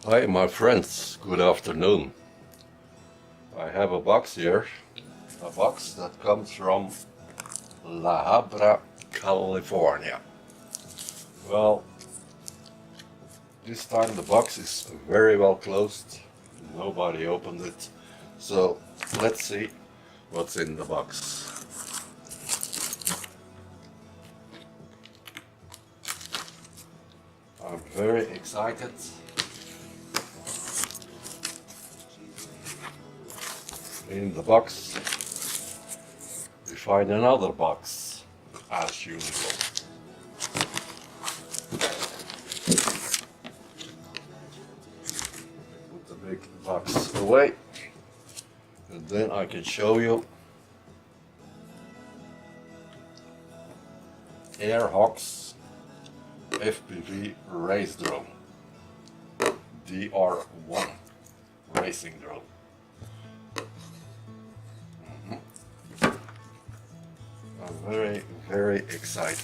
Hi my friends, good afternoon. I have a box here, a box that comes from La Habra, California. Well, this time the box is very well closed, nobody opened it, so let's see what's in the box. I'm very excited. In the box we find another box, as usual. Put the big box away, and then I can show you Airhawks FPV race drone, DR1 racing drone. I'm very excited.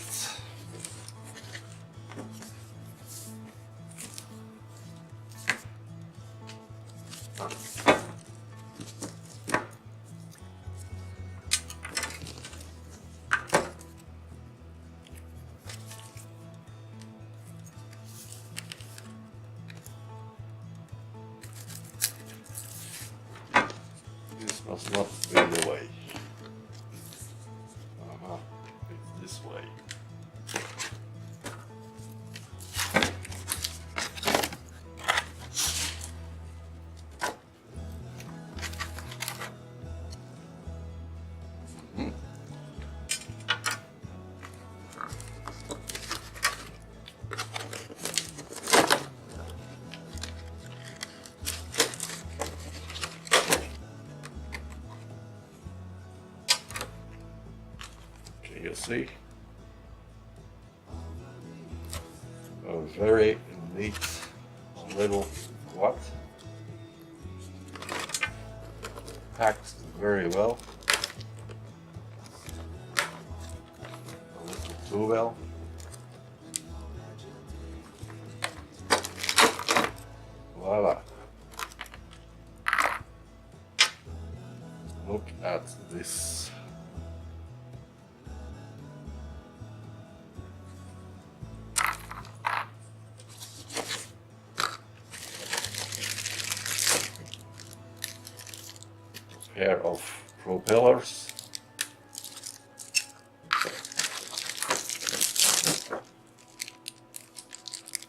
This must not be the way. It's this way. Can you see? A very neat little quad, packed very well. A little too well. Voila. Look at this. Pair of propellers,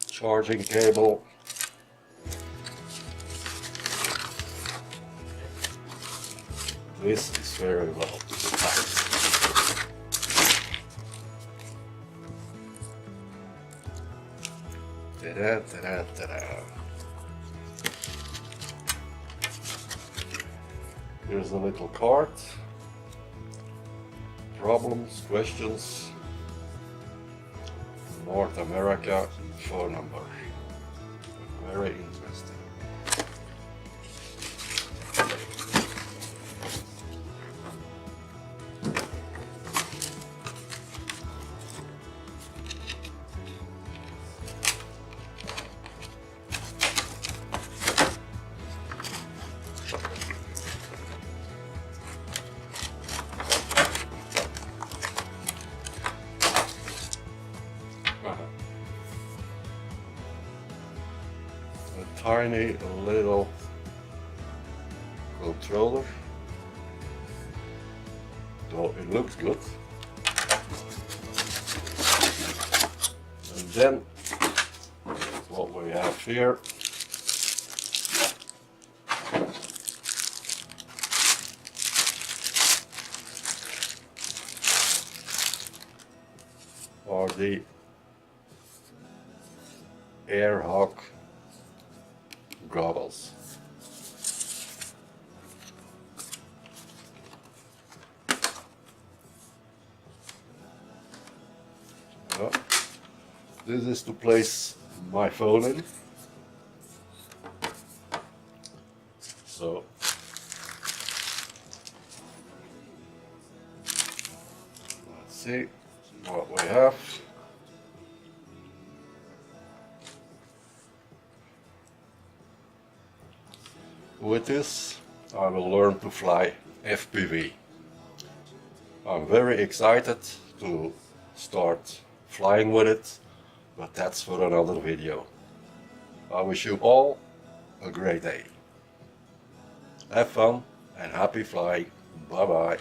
charging cable, this is very well packed. Ta-da, ta-da, ta-da. Here's a little card. Problems, questions, North America phone number. Very interesting. A tiny little controller, so it looks good. And then what we have here are the Airhawk goggles. This is to place my phone in. So let's see what we have. With this, I will learn to fly FPV. I'm very excited to start flying with it, but that's for another video. I wish you all a great day. Have fun and happy flying. Bye bye.